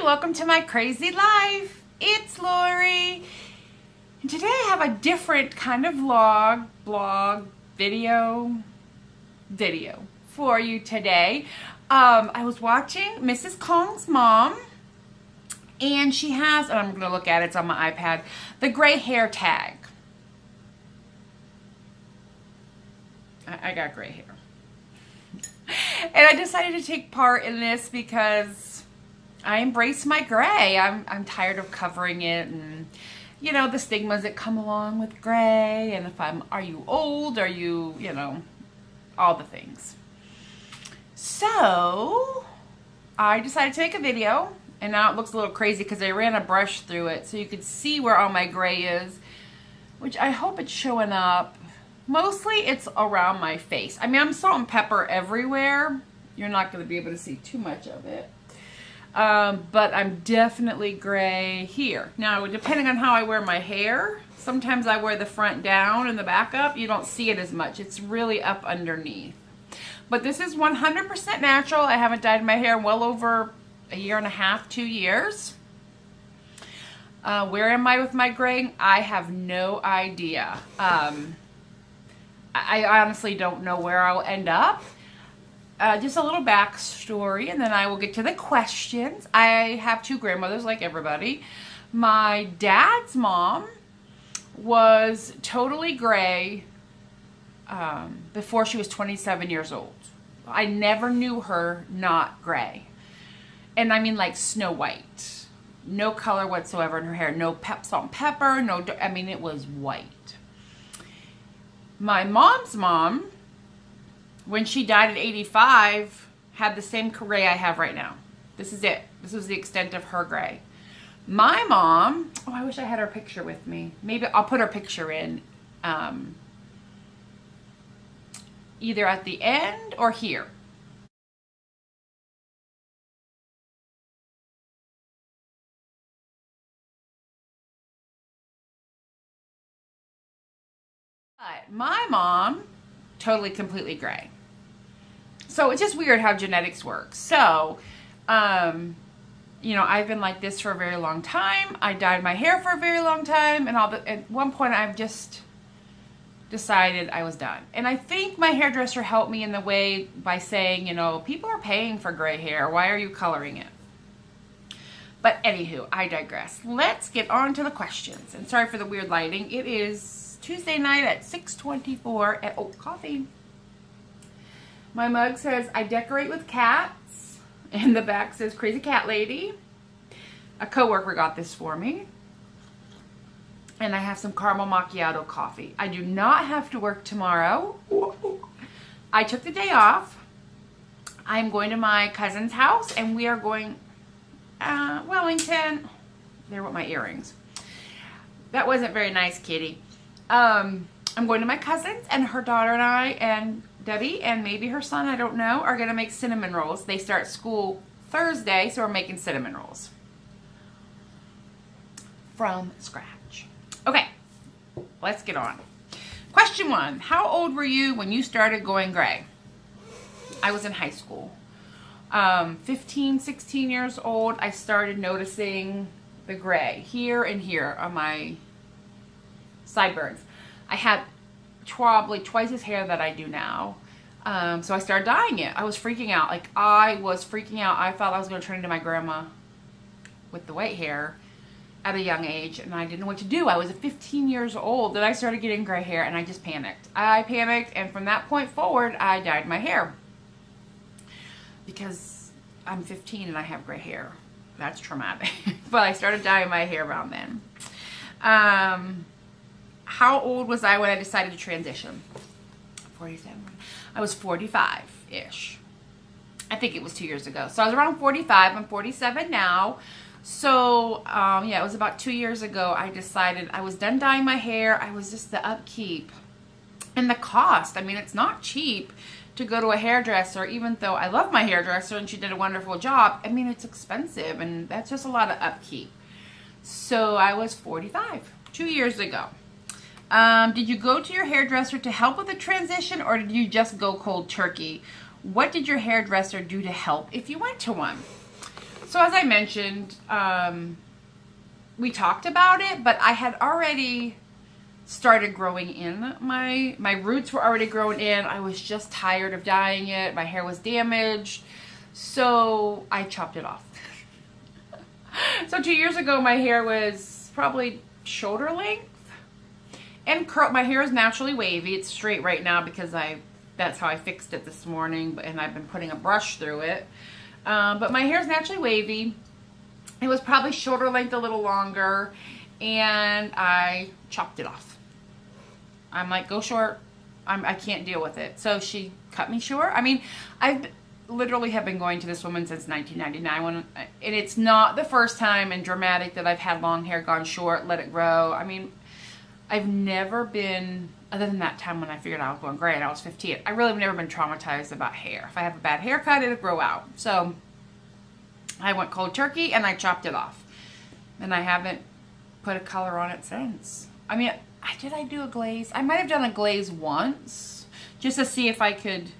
welcome to my crazy life. It's Lori. And today I have a different kind of blog, video for you today. I was watching Mrs. Kong's mom, and she has, and I'm going to look at it, it's on my iPad, the gray hair tag. I got gray hair. And I decided to take part in this because I embrace my gray. I'm tired of covering it and, you know, the stigmas that come along with gray. And if are you old? Are you, all the things. So I decided to make a video, and now it looks a little crazy because I ran a brush through it so you could see where all my gray is, which I hope it's showing up. Mostly it's around my face. I mean, I'm salt and pepper everywhere. You're not going to be able to see too much of it. But I'm definitely gray here. Now, depending on how I wear my hair, sometimes I wear the front down and the back up. You don't see it as much. It's really up underneath. But this is 100% natural. I haven't dyed my hair in well over a year and a half, 2 years. Where am I with my gray? I have no idea. I honestly don't know where I'll end up. Just a little backstory, and then I will get to the questions. I have two grandmothers, like everybody. My dad's mom was totally gray before she was 27 years old. I never knew her not gray. And I mean like Snow White. No color whatsoever in her hair. No salt and pepper. I mean, it was white. My mom's mom, when she died at 85, had the same gray I have right now. This is it. This was the extent of her gray. My mom, oh, I wish I had her picture with me. Maybe I'll put her picture in either at the end or here. But my mom, totally, completely gray. So it's just weird how genetics work. So, I've been like this for a very long time. I dyed my hair for a very long time. And at one point, I've just decided I was done. And I think my hairdresser helped me in the way by saying, people are paying for gray hair. Why are you coloring it? But anywho, I digress. Let's get on to the questions. And sorry for the weird lighting. It is Tuesday night at 6:24 at Oat Coffee. My mug says, I decorate with cats. And the back says, Crazy Cat Lady. A coworker got this for me. And I have some caramel macchiato coffee. I do not have to work tomorrow. I took the day off. I'm going to my cousin's house, and we are going, Wellington. There with my earrings. That wasn't very nice, kitty. I'm going to my cousin's, and her daughter and I and Debbie and maybe her son, I don't know, are going to make cinnamon rolls. They start school Thursday, so we're making cinnamon rolls from scratch. Okay, let's get on. Question 1. How old were you when you started going gray? I was in high school. 15, 16 years old, I started noticing the gray here and here on my sideburns. I had probably twice as hair that I do now. So I started dyeing it. I was freaking out. I thought I was going to turn into my grandma with the white hair at a young age, and I didn't know what to do. I was 15 years old that I started getting gray hair, and I just panicked. And from that point forward, I dyed my hair. Because I'm 15 and I have gray hair. That's traumatic. But I started dyeing my hair around then. How old was I when I decided to transition? 47. I was 45-ish. I think it was 2 years ago. So I was around 45. I'm 47 now. So, it was about 2 years ago I decided I was done dyeing my hair. I was just the upkeep. And the cost. I mean, it's not cheap to go to a hairdresser, even though I love my hairdresser and she did a wonderful job. I mean, it's expensive, and that's just a lot of upkeep. So I was 45, 2 years ago. Did you go to your hairdresser to help with the transition, or did you just go cold turkey? What did your hairdresser do to help if you went to one? So as I mentioned, we talked about it, but I had already started growing in. My roots were already grown in. I was just tired of dyeing it. My hair was damaged. So I chopped it off. So 2 years ago, my hair was probably shoulder length and curl. My hair is naturally wavy. It's straight right now because that's how I fixed it this morning, and I've been putting a brush through it. But my hair is naturally wavy. It was probably shoulder length, a little longer, and I chopped it off. I'm like, go short. I can't deal with it. So she cut me short. I mean, I've literally have been going to this woman since 1999, and it's not the first time and dramatic that I've had long hair gone short, let it grow. I mean, I've never been, other than that time when I figured I was going gray and I was 15, I really have never been traumatized about hair. If I have a bad haircut, it'll grow out. So I went cold turkey and I chopped it off. And I haven't put a color on it since. I mean, did I do a glaze? I might have done a glaze once just to see if I could,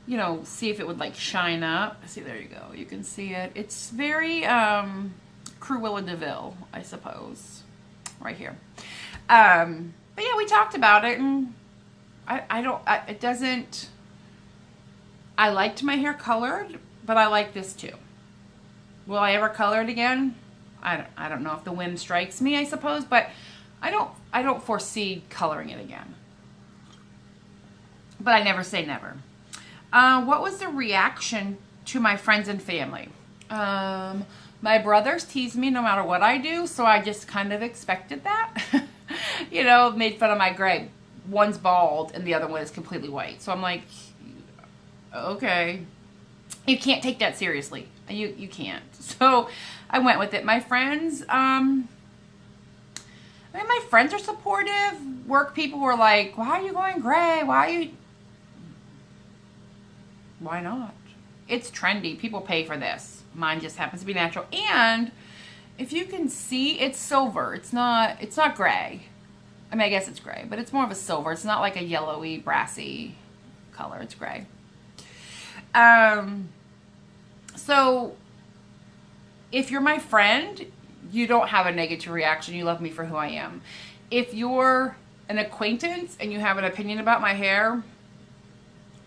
you know, see if it would like shine up. See, there you go. You can see it. It's very Cruella de Vil, I suppose, right here. But yeah, we talked about it, and it doesn't, I liked my hair colored, but I like this too. Will I ever color it again? I don't know if the whim strikes me, I suppose, but I don't foresee coloring it again. But I never say never. What was the reaction to my friends and family? My brothers tease me no matter what I do, so I just kind of expected that. You know, made fun of my gray. One's bald and the other one is completely white. So I'm like, okay. You can't take that seriously. You can't. So I went with it. My friends, I mean, my friends are supportive. Work people were like, why are you going gray? Why not? It's trendy. People pay for this. Mine just happens to be natural. And if you can see, it's silver. It's not gray. I mean, I guess it's gray, but it's more of a silver. It's not like a yellowy, brassy color. It's gray. So if you're my friend, you don't have a negative reaction. You love me for who I am. If you're an acquaintance and you have an opinion about my hair,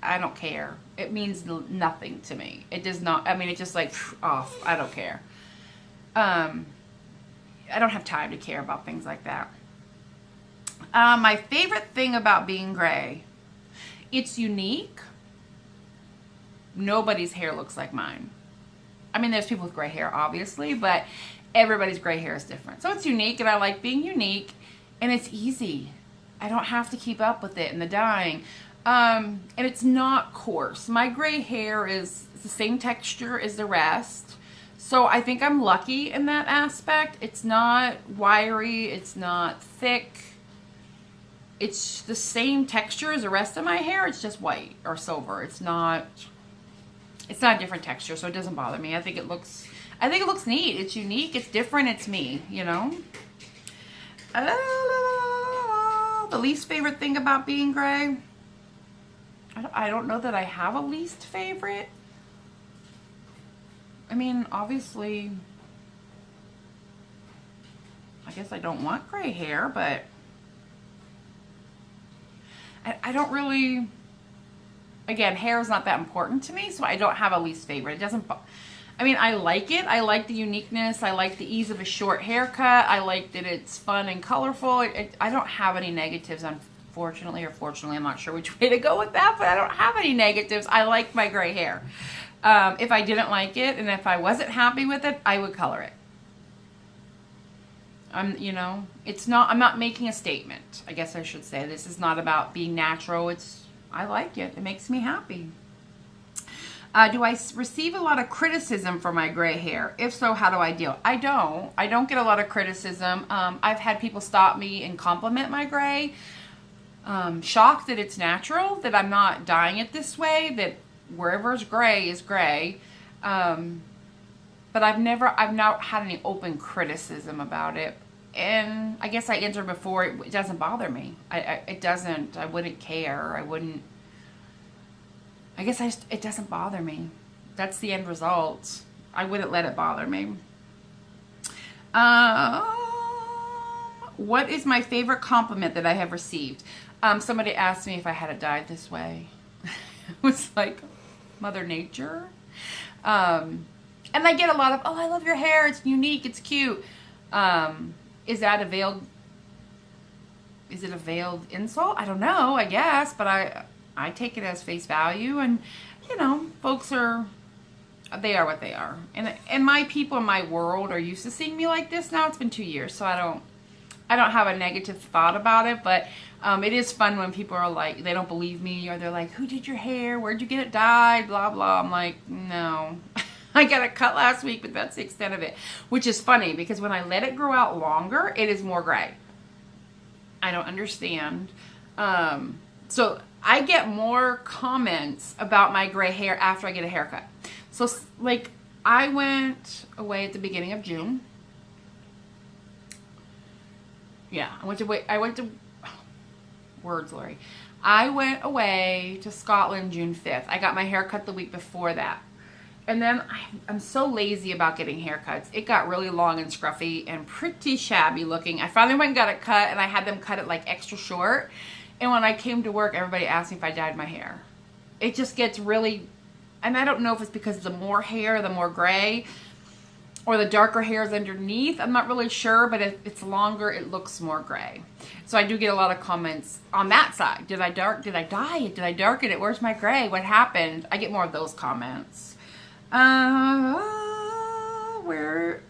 I don't care. It means nothing to me. It does not, I mean, it's just like off. I don't care. I don't have time to care about things like that. My favorite thing about being gray, it's unique. Nobody's hair looks like mine. I mean, there's people with gray hair, obviously, but everybody's gray hair is different. So it's unique, and I like being unique, and it's easy. I don't have to keep up with it and the dyeing. And it's not coarse. My gray hair is the same texture as the rest. So I think I'm lucky in that aspect. It's not wiry. It's not thick. It's the same texture as the rest of my hair. It's just white or silver. It's not a different texture, so it doesn't bother me. I think it looks neat. It's unique. It's different. It's me, you know? The least favorite thing about being gray? I don't know that I have a least favorite. I mean, obviously, I guess I don't want gray hair, but I don't really, again, hair is not that important to me, so I don't have a least favorite. It doesn't, I mean, I like it. I like the uniqueness. I like the ease of a short haircut. I like that it's fun and colorful. I don't have any negatives, unfortunately, or fortunately. I'm not sure which way to go with that, but I don't have any negatives. I like my gray hair. If I didn't like it and if I wasn't happy with it, I would color it. You know, I'm not making a statement. I guess I should say this is not about being natural. I like it. It makes me happy. Do I receive a lot of criticism for my gray hair? If so, how do I deal? I don't get a lot of criticism. I've had people stop me and compliment my gray. Shocked that it's natural, that I'm not dyeing it this way, that wherever's gray is gray. But I've not had any open criticism about it. And I guess I answered before, it doesn't bother me. It doesn't. I wouldn't care. I guess it doesn't bother me. That's the end result. I wouldn't let it bother me. What is my favorite compliment that I have received? Somebody asked me if I had it dyed this way. It was like Mother Nature. And I get a lot of, oh, I love your hair. It's unique. It's cute. Is it a veiled insult? I don't know, I guess, but I take it as face value, and you know, folks they are what they are. And my people in my world are used to seeing me like this now. It's been 2 years, so I don't have a negative thought about it, but it is fun when people are like, they don't believe me, or they're like, who did your hair? Where'd you get it dyed? Blah, blah. I'm like, no. I got it cut last week, but that's the extent of it. Which is funny, because when I let it grow out longer, it is more gray. I don't understand. So I get more comments about my gray hair after I get a haircut. So, like, I went away at the beginning of June. Yeah, I went away to Scotland June 5th. I got my hair cut the week before that. And then I'm so lazy about getting haircuts. It got really long and scruffy and pretty shabby looking. I finally went and got it cut, and I had them cut it like extra short. And when I came to work, everybody asked me if I dyed my hair. It just gets really, and I don't know if it's because the more hair, the more gray, or the darker hairs underneath. I'm not really sure, but if it's longer, it looks more gray. So I do get a lot of comments on that side. Did I dye it? Did I darken it? Where's my gray? What happened? I get more of those comments.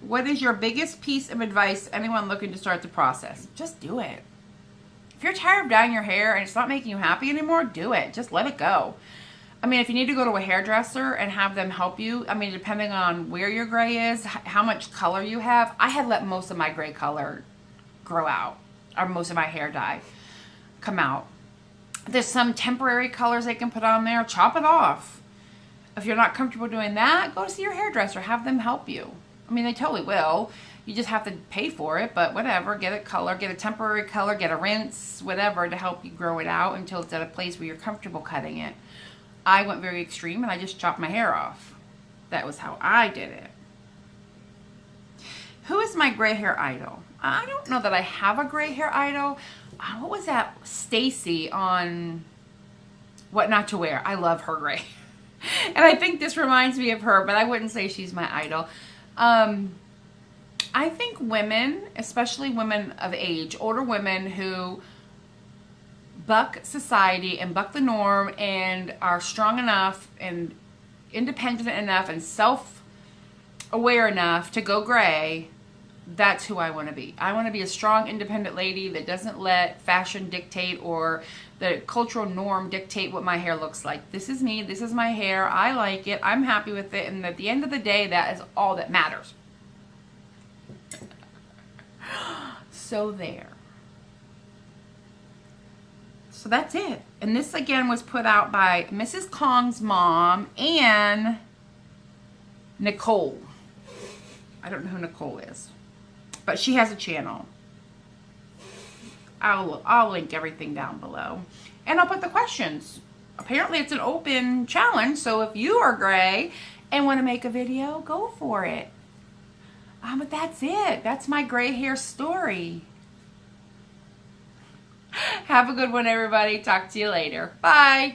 What is your biggest piece of advice to anyone looking to start the process? Just do it. If you're tired of dyeing your hair and it's not making you happy anymore, do it. Just let it go. I mean, if you need to go to a hairdresser and have them help you, I mean, depending on where your gray is, how much color you have, I had let most of my gray color grow out, or most of my hair dye come out. There's some temporary colors they can put on there. Chop it off. If you're not comfortable doing that, go to see your hairdresser. Have them help you. I mean, they totally will. You just have to pay for it, but whatever. Get a color, get a temporary color, get a rinse, whatever, to help you grow it out until it's at a place where you're comfortable cutting it. I went very extreme, and I just chopped my hair off. That was how I did it. Who is my gray hair idol? I don't know that I have a gray hair idol. What was that? Stacy on What Not to Wear. I love her gray. And I think this reminds me of her, but I wouldn't say she's my idol. I think women, especially women of age, older women who buck society and buck the norm and are strong enough and independent enough and self-aware enough to go gray, that's who I want to be. I want to be a strong, independent lady that doesn't let fashion dictate or the cultural norm dictate what my hair looks like. This is me. This is my hair. I like it. I'm happy with it. And at the end of the day, that is all that matters. So there. So that's it. And this again was put out by Mrs. Kong's mom and Nicole. I don't know who Nicole is, but she has a channel. I'll link everything down below. And I'll put the questions. Apparently it's an open challenge, so if you are gray and want to make a video, go for it. But that's it. That's my gray hair story. Have a good one, everybody. Talk to you later. Bye.